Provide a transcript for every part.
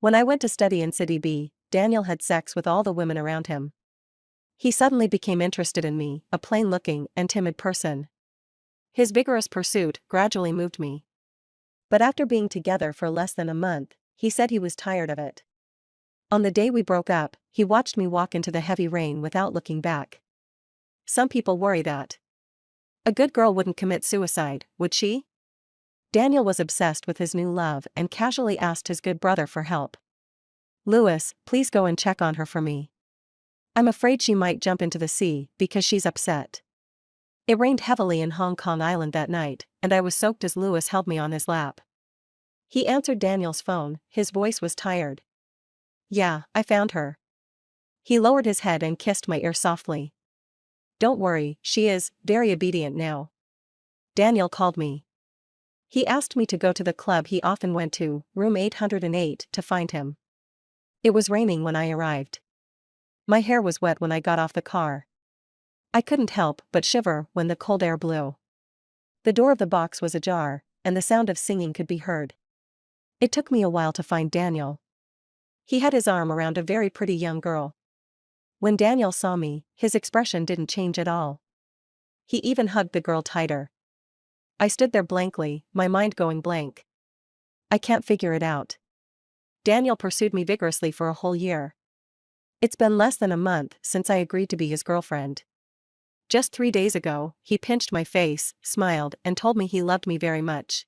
When I went to study in City B, Daniel had sex with all the women around him. He suddenly became interested in me, a plain-looking and timid person. His vigorous pursuit gradually moved me. But after being together for less than a month, he said he was tired of it. On the day we broke up, he watched me walk into the heavy rain without looking back. Some people worry that a good girl wouldn't commit suicide, would she? Daniel was obsessed with his new love and casually asked his good brother for help. "Louis, please go and check on her for me. I'm afraid she might jump into the sea because she's upset." It rained heavily in Hong Kong Island that night, and I was soaked as Louis held me on his lap. He answered Daniel's phone, his voice was tired. "Yeah, I found her." He lowered his head and kissed my ear softly. "Don't worry, she is very obedient now." Daniel called me. He asked me to go to the club he often went to, room 808, to find him. It was raining when I arrived. My hair was wet when I got off the car. I couldn't help but shiver when the cold air blew. The door of the box was ajar, and the sound of singing could be heard. It took me a while to find Daniel. He had his arm around a very pretty young girl. When Daniel saw me, his expression didn't change at all. He even hugged the girl tighter. I stood there blankly, my mind going blank. I can't figure it out. Daniel pursued me vigorously for a whole year. It's been less than a month since I agreed to be his girlfriend. Just 3 days ago, he pinched my face, smiled, and told me he loved me very much.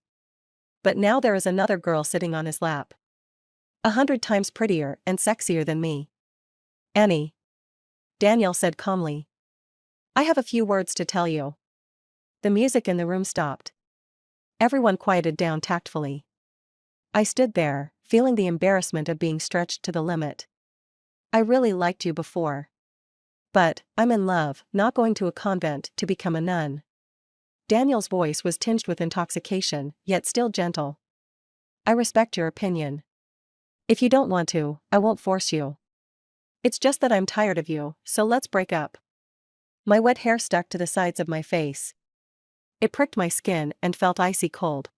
But now there is another girl sitting on his lap. 100 times prettier and sexier than me. "Annie," Daniel said calmly, "I have a few words to tell you." The music in the room stopped. Everyone quieted down tactfully. I stood there, feeling the embarrassment of being stretched to the limit. "I really liked you before. But I'm in love, not going to a convent to become a nun." Daniel's voice was tinged with intoxication, yet still gentle. "I respect your opinion. If you don't want to, I won't force you. It's just that I'm tired of you, so let's break up." My wet hair stuck to the sides of my face. It pricked my skin and felt icy cold.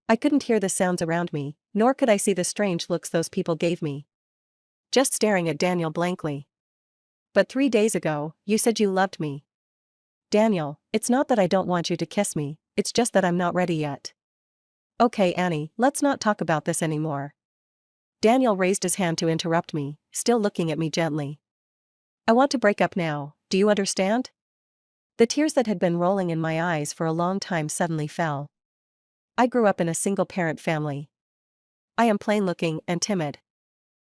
I couldn't hear the sounds around me, nor could I see the strange looks those people gave me. Just staring at Daniel blankly. "But 3 days ago, you said you loved me." "Daniel, it's not that I don't want you to kiss me, it's just that I'm not ready yet." "Okay, Annie, let's not talk about this anymore." Daniel raised his hand to interrupt me, still looking at me gently. "I want to break up now, do you understand?" The tears that had been rolling in my eyes for a long time suddenly fell. I grew up in a single-parent family. I am plain-looking and timid.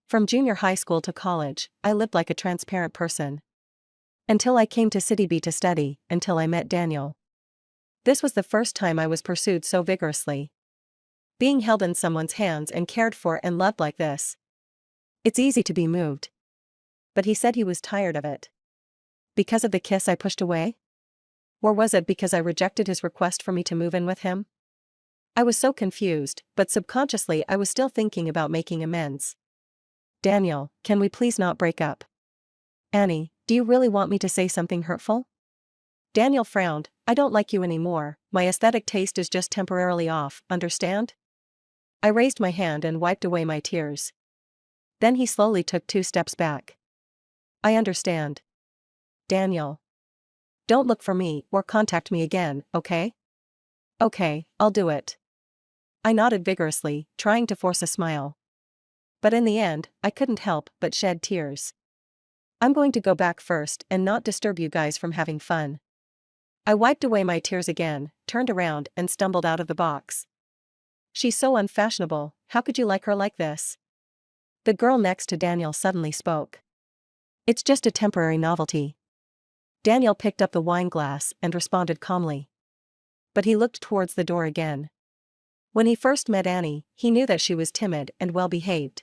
From junior high school to college, I lived like a transparent person. Until I came to City B to study, until I met Daniel. This was the first time I was pursued so vigorously. Being held in someone's hands and cared for and loved like this. It's easy to be moved. But he said he was tired of it. Because of the kiss I pushed away? Or was it because I rejected his request for me to move in with him? I was so confused, but subconsciously I was still thinking about making amends. "Daniel, can we please not break up?" "Annie, do you really want me to say something hurtful?" Daniel frowned. "I don't like you anymore, my aesthetic taste is just temporarily off, understand?" I raised my hand and wiped away my tears. Then he slowly took 2 steps back. "I understand. Daniel. Don't look for me or contact me again, okay?" "Okay, I'll do it." I nodded vigorously, trying to force a smile. But in the end, I couldn't help but shed tears. "I'm going to go back first and not disturb you guys from having fun." I wiped away my tears again, turned around and stumbled out of the box. "She's so unfashionable, how could you like her like this?" The girl next to Daniel suddenly spoke. "It's just a temporary novelty." Daniel picked up the wine glass and responded calmly. But he looked towards the door again. When he first met Annie, he knew that she was timid and well-behaved.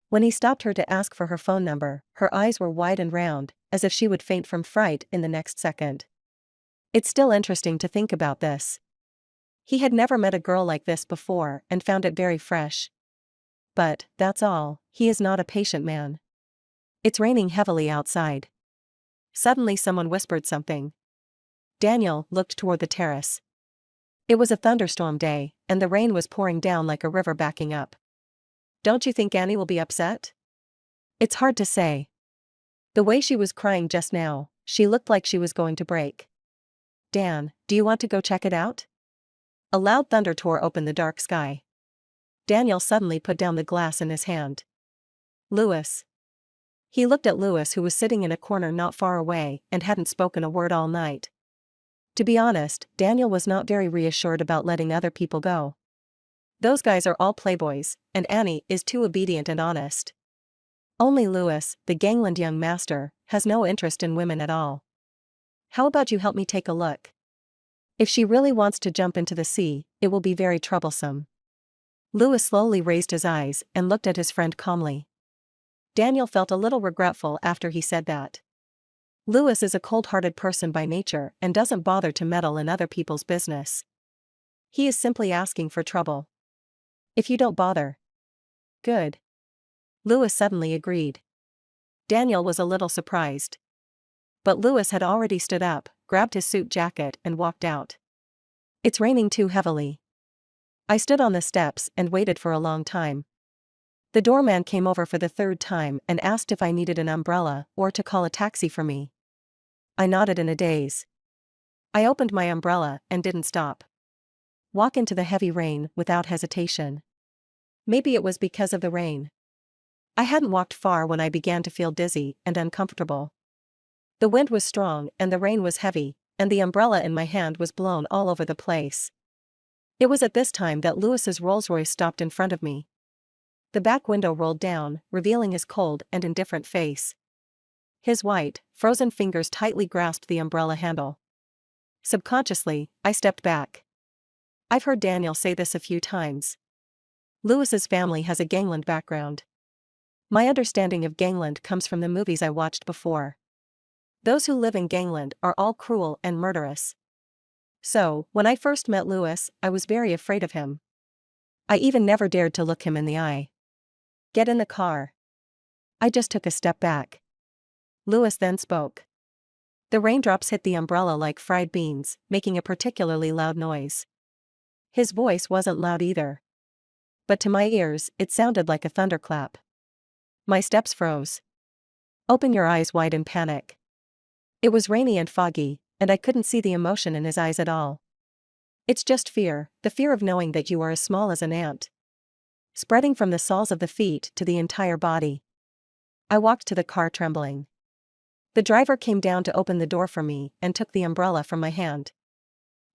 When he stopped her to ask for her phone number, her eyes were wide and round, as if she would faint from fright in the next second. It's still interesting to think about this. He had never met a girl like this before and found it very fresh. But, that's all, he is not a patient man. It's raining heavily outside. Suddenly someone whispered something. Daniel looked toward the terrace. It was a thunderstorm day, and the rain was pouring down like a river backing up. Don't you think Annie will be upset? It's hard to say. The way she was crying just now, she looked like she was going to break. Dan, do you want to go check it out? A loud thunder tore open the dark sky. Daniel suddenly put down the glass in his hand. Louis. He looked at Louis, who was sitting in a corner not far away and hadn't spoken a word all night. To be honest, Daniel was not very reassured about letting other people go. Those guys are all playboys, and Annie is too obedient and honest. Only Louis, the gangland young master, has no interest in women at all. How about you help me take a look? If she really wants to jump into the sea, it will be very troublesome. Louis slowly raised his eyes and looked at his friend calmly. Daniel felt a little regretful after he said that. Louis is a cold-hearted person by nature and doesn't bother to meddle in other people's business. He is simply asking for trouble. If you don't bother. Good. Louis suddenly agreed. Daniel was a little surprised. But Louis had already stood up, grabbed his suit jacket and walked out. It's raining too heavily. I stood on the steps and waited for a long time. The doorman came over for the third time and asked if I needed an umbrella or to call a taxi for me. I nodded in a daze. I opened my umbrella and didn't stop. Walk into the heavy rain without hesitation. Maybe it was because of the rain. I hadn't walked far when I began to feel dizzy and uncomfortable. The wind was strong and the rain was heavy, and the umbrella in my hand was blown all over the place. It was at this time that Louis's Rolls-Royce stopped in front of me. The back window rolled down, revealing his cold and indifferent face. His white, frozen fingers tightly grasped the umbrella handle. Subconsciously, I stepped back. I've heard Daniel say this a few times. Louis's family has a gangland background. My understanding of gangland comes from the movies I watched before. Those who live in gangland are all cruel and murderous. So, when I first met Louis, I was very afraid of him. I even never dared to look him in the eye. Get in the car. I just took a step back. Louis then spoke. The raindrops hit the umbrella like fried beans, making a particularly loud noise. His voice wasn't loud either. But to my ears, it sounded like a thunderclap. My steps froze. Open your eyes wide in panic. It was rainy and foggy, and I couldn't see the emotion in his eyes at all. It's just fear, the fear of knowing that you are as small as an ant. Spreading from the soles of the feet to the entire body. I walked to the car trembling. The driver came down to open the door for me and took the umbrella from my hand.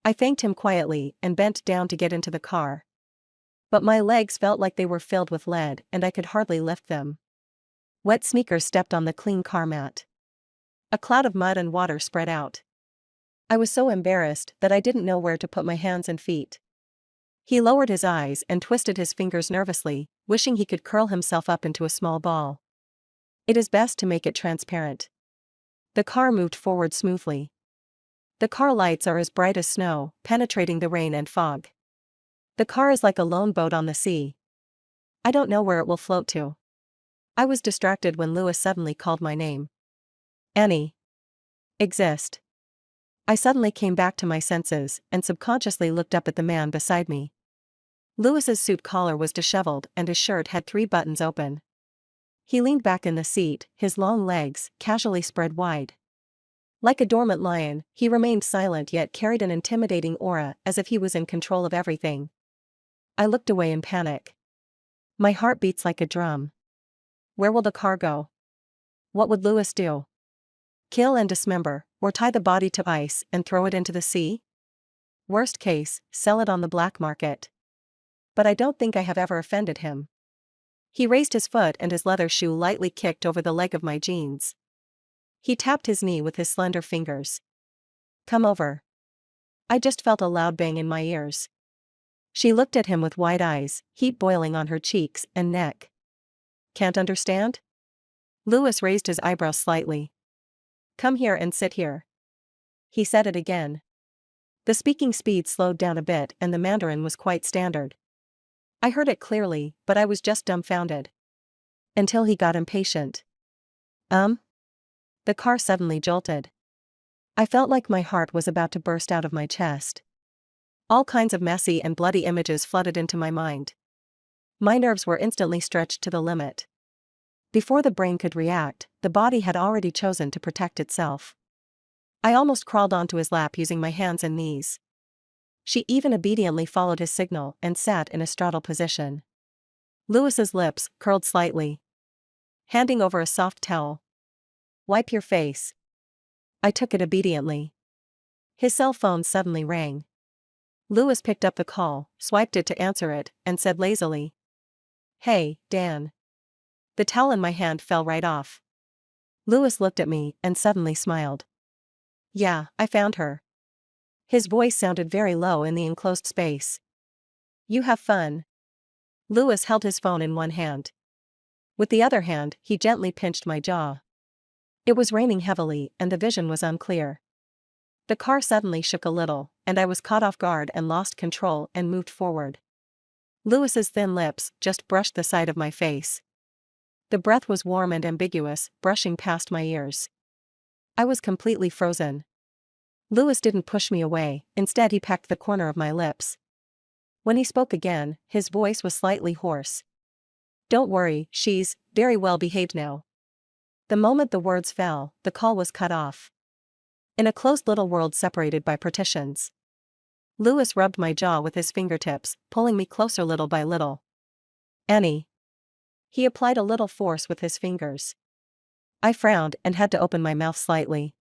I thanked him quietly and bent down to get into the car. But my legs felt like they were filled with lead and I could hardly lift them. Wet sneakers stepped on the clean car mat. A cloud of mud and water spread out. I was so embarrassed that I didn't know where to put my hands and feet. He lowered his eyes and twisted his fingers nervously, wishing he could curl himself up into a small ball. It is best to make it transparent. The car moved forward smoothly. The car lights are as bright as snow, penetrating the rain and fog. The car is like a lone boat on the sea. I don't know where it will float to. I was distracted when Louis suddenly called my name. Annie. Exist. I suddenly came back to my senses and subconsciously looked up at the man beside me. Louis's suit collar was disheveled and his shirt had 3 buttons open. He leaned back in the seat, his long legs casually spread wide. Like a dormant lion, he remained silent yet carried an intimidating aura as if he was in control of everything. I looked away in panic. My heart beats like a drum. Where will the car go? What would Louis do? Kill and dismember, or tie the body to ice and throw it into the sea? Worst case, sell it on the black market. But I don't think I have ever offended him. He raised his foot and his leather shoe lightly kicked over the leg of my jeans. He tapped his knee with his slender fingers. Come over. I just felt a loud bang in my ears. She looked at him with wide eyes, heat boiling on her cheeks and neck. Can't understand? Louis raised his eyebrows slightly. Come here and sit here. He said it again. The speaking speed slowed down a bit and the Mandarin was quite standard. I heard it clearly, but I was just dumbfounded. Until he got impatient. The car suddenly jolted. I felt like my heart was about to burst out of my chest. All kinds of messy and bloody images flooded into my mind. My nerves were instantly stretched to the limit. Before the brain could react, the body had already chosen to protect itself. I almost crawled onto his lap using my hands and knees. She even obediently followed his signal and sat in a straddle position. Louis's lips curled slightly, handing over a soft towel. "Wipe your face." I took it obediently. His cell phone suddenly rang. Louis picked up the call, swiped it to answer it, and said lazily, "Hey, Dan." The towel in my hand fell right off. Louis looked at me and suddenly smiled. "Yeah, I found her." His voice sounded very low in the enclosed space. "You have fun." Louis held his phone in one hand. With the other hand, he gently pinched my jaw. It was raining heavily and the vision was unclear. The car suddenly shook a little, and I was caught off guard and lost control and moved forward. Louis's thin lips just brushed the side of my face. The breath was warm and ambiguous, brushing past my ears. I was completely frozen. Louis didn't push me away, instead he pecked the corner of my lips. When he spoke again, his voice was slightly hoarse. "Don't worry, she's very well behaved now." The moment the words fell, the call was cut off. In a closed little world separated by partitions. Louis rubbed my jaw with his fingertips, pulling me closer little by little. "Annie." He applied a little force with his fingers. I frowned and had to open my mouth slightly.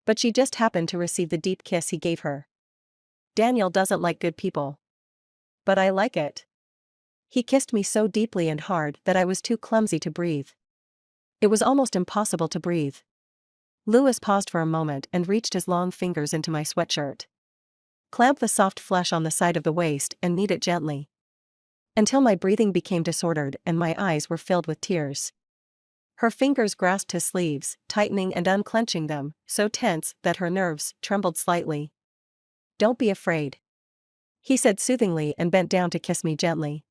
But she just happened to receive the deep kiss he gave her. Daniel doesn't like good people. But I like it. He kissed me so deeply and hard that I was too clumsy to breathe. It was almost impossible to breathe. Louis paused for a moment and reached his long fingers into my sweatshirt. Clamp the soft flesh on the side of the waist and knead it gently. Until my breathing became disordered and my eyes were filled with tears. Her fingers grasped his sleeves, tightening and unclenching them, so tense that her nerves trembled slightly. "Don't be afraid," he said soothingly and bent down to kiss me gently.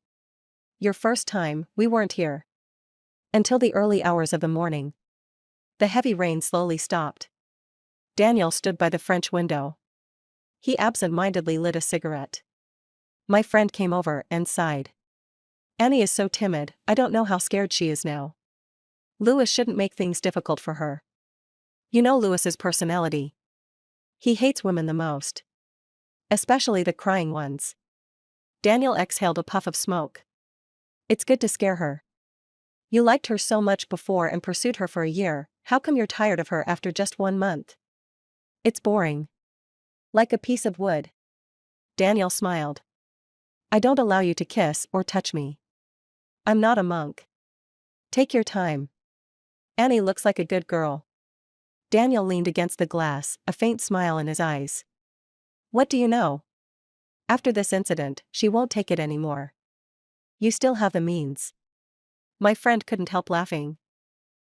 "Your first time, we weren't here." Until the early hours of the morning. The heavy rain slowly stopped. Daniel stood by the French window. He absent-mindedly lit a cigarette. My friend came over and sighed. "Annie is so timid, I don't know how scared she is now." Louis shouldn't make things difficult for her. You know Louis's personality. He hates women the most. Especially the crying ones. Daniel exhaled a puff of smoke. "It's good to scare her. You liked her so much before and pursued her for a year, how come you're tired of her after just 1 month? It's boring. Like a piece of wood." Daniel smiled. "I don't allow you to kiss or touch me. I'm not a monk. Take your time. Annie looks like a good girl." Daniel leaned against the glass, a faint smile in his eyes. "What do you know? After this incident, she won't take it anymore. You still have the means." My friend couldn't help laughing.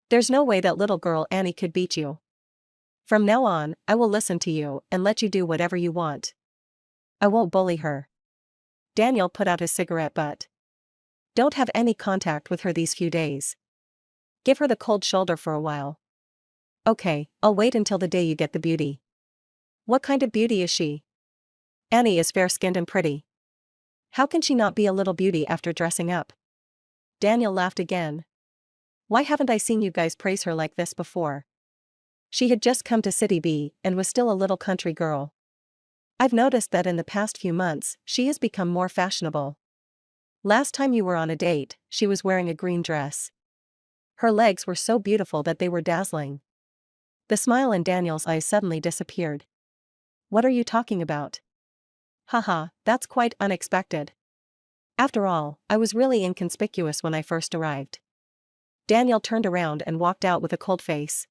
"There's no way that little girl Annie could beat you. From now on, I will listen to you and let you do whatever you want. I won't bully her." Daniel put out his cigarette butt. "Don't have any contact with her these few days. Give her the cold shoulder for a while." "Okay, I'll wait until the day you get the beauty." "What kind of beauty is she?" "Annie is fair-skinned and pretty. How can she not be a little beauty after dressing up?" Daniel laughed again. "Why haven't I seen you guys praise her like this before? She had just come to City B and was still a little country girl. I've noticed that in the past few months, she has become more fashionable. Last time you were on a date, she was wearing a green dress. Her legs were so beautiful that they were dazzling." The smile in Daniel's eyes suddenly disappeared. "What are you talking about?" "Haha, that's quite unexpected. After all, I was really inconspicuous when I first arrived." Daniel turned around and walked out with a cold face.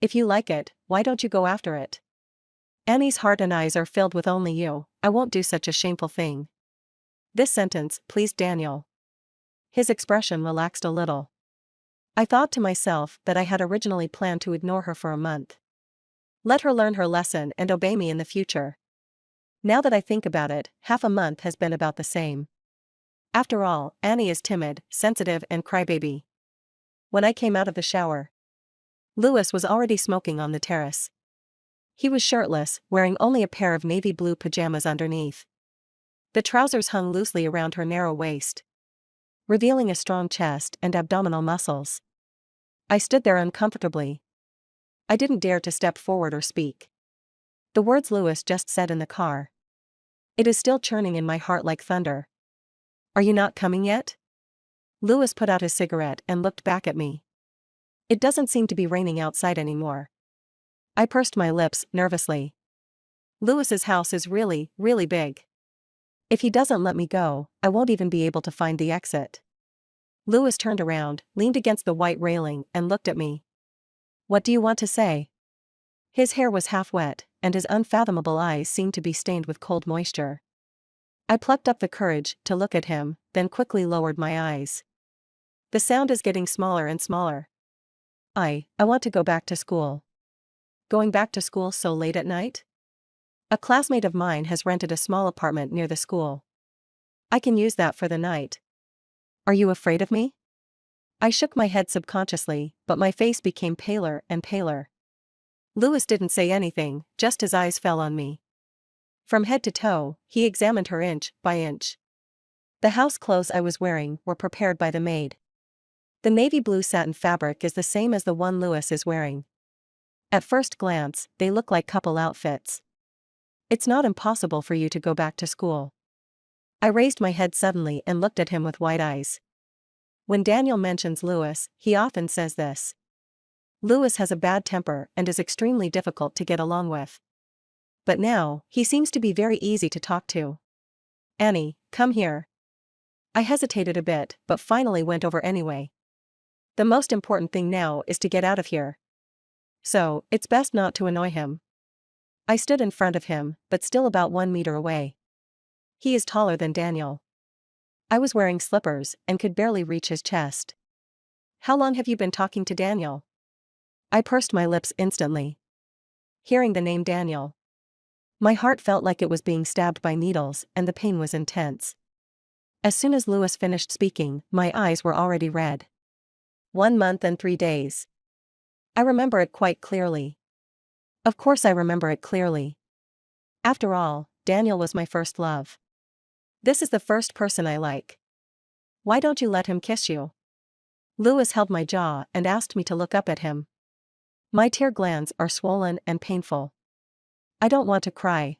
"If you like it, why don't you go after it? Annie's heart and eyes are filled with only you. I won't do such a shameful thing." This sentence pleased Daniel. His expression relaxed a little. I thought to myself that I had originally planned to ignore her for a month. Let her learn her lesson and obey me in the future. Now that I think about it, half a month has been about the same. After all, Annie is timid, sensitive and crybaby. When I came out of the shower, Louis was already smoking on the terrace. He was shirtless, wearing only a pair of navy blue pajamas underneath. The trousers hung loosely around her narrow waist. revealing a strong chest and abdominal muscles. I stood there uncomfortably. I didn't dare to step forward or speak. The words Lewis just said in the car. It is still churning in my heart like thunder. Are you not coming yet? Lewis put out his cigarette and looked back at me. It doesn't seem to be raining outside anymore. I pursed my lips nervously. Lewis's house is really, really big. If he doesn't let me go, I won't even be able to find the exit. Lewis turned around, leaned against the white railing, and looked at me. What do you want to say? His hair was half wet, and his unfathomable eyes seemed to be stained with cold moisture. I plucked up the courage to look at him, then quickly lowered my eyes. The sound is getting smaller and smaller. I want to go back to school. Going back to school so late at night? A classmate of mine has rented a small apartment near the school. I can use that for the night. Are you afraid of me? I shook my head subconsciously, but my face became paler and paler. Lewis didn't say anything, just his eyes fell on me. From head to toe, he examined her inch by inch. The house clothes I was wearing were prepared by the maid. The navy blue satin fabric is the same as the one Lewis is wearing. At first glance, they look like couple outfits. It's not impossible for you to go back to school. I raised my head suddenly and looked at him with wide eyes. When Daniel mentions Lewis, he often says this. Lewis has a bad temper and is extremely difficult to get along with. But now, he seems to be very easy to talk to. Annie, come here. I hesitated a bit, but finally went over anyway. The most important thing now is to get out of here. So, it's best not to annoy him. I stood in front of him, but still about 1 meter away. He is taller than Daniel. I was wearing slippers and could barely reach his chest. How long have you been talking to Daniel? I pursed my lips instantly. Hearing the name Daniel, my heart felt like it was being stabbed by needles, and the pain was intense. As soon as Lewis finished speaking, my eyes were already red. 1 month and 3 days. I remember it quite clearly. Of course I remember it clearly. After all, Daniel was my first love. This is the first person I like. Why don't you let him kiss you? Lewis held my jaw and asked me to look up at him. My tear glands are swollen and painful. I don't want to cry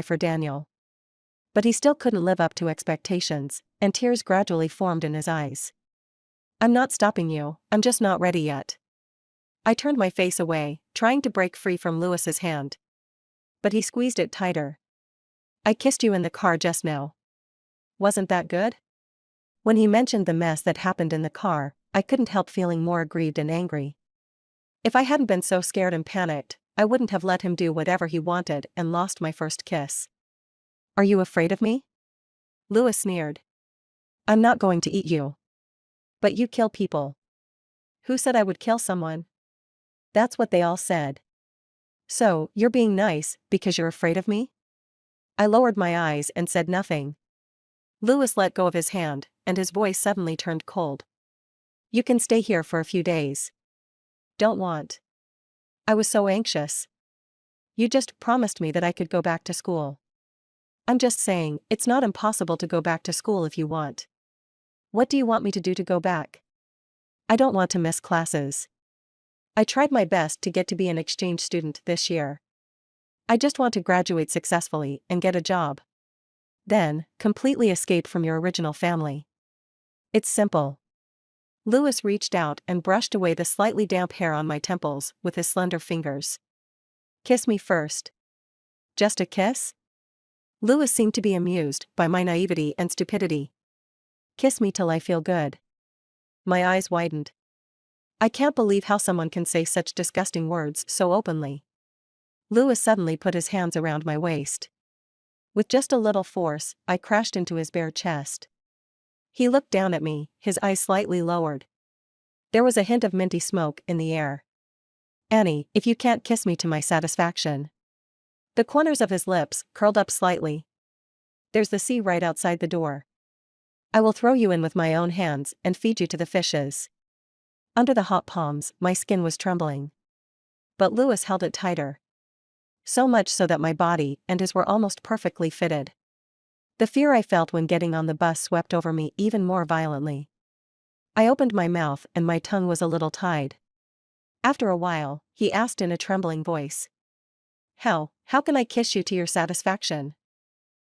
for Daniel. But he still couldn't live up to expectations, and tears gradually formed in his eyes. I'm not stopping you, I'm just not ready yet. I turned my face away, trying to break free from Lewis's hand. But he squeezed it tighter. I kissed you in the car just now. Wasn't that good? When he mentioned the mess that happened in the car, I couldn't help feeling more aggrieved and angry. If I hadn't been so scared and panicked, I wouldn't have let him do whatever he wanted and lost my first kiss. Are you afraid of me? Lewis sneered. I'm not going to eat you. But you kill people. Who said I would kill someone? That's what they all said. So, you're being nice, because you're afraid of me? I lowered my eyes and said nothing. Lewis let go of his hand, and his voice suddenly turned cold. You can stay here for a few days. Don't want. I was so anxious. You just promised me that I could go back to school. I'm just saying, it's not impossible to go back to school if you want. What do you want me to do to go back? I don't want to miss classes. I tried my best to get to be an exchange student this year. I just want to graduate successfully and get a job. Then, completely escape from your original family. It's simple. Lewis reached out and brushed away the slightly damp hair on my temples with his slender fingers. Kiss me first. Just a kiss? Lewis seemed to be amused by my naivety and stupidity. Kiss me till I feel good. My eyes widened. I can't believe how someone can say such disgusting words so openly. Lewis suddenly put his hands around my waist. With just a little force, I crashed into his bare chest. He looked down at me, his eyes slightly lowered. There was a hint of minty smoke in the air. Annie, if you can't kiss me to my satisfaction. The corners of his lips curled up slightly. There's the sea right outside the door. I will throw you in with my own hands and feed you to the fishes. Under the hot palms, my skin was trembling. But Lewis held it tighter. So much so that my body and his were almost perfectly fitted. The fear I felt when getting on the bus swept over me even more violently. I opened my mouth and my tongue was a little tied. After a while, he asked in a trembling voice. How can I kiss you to your satisfaction?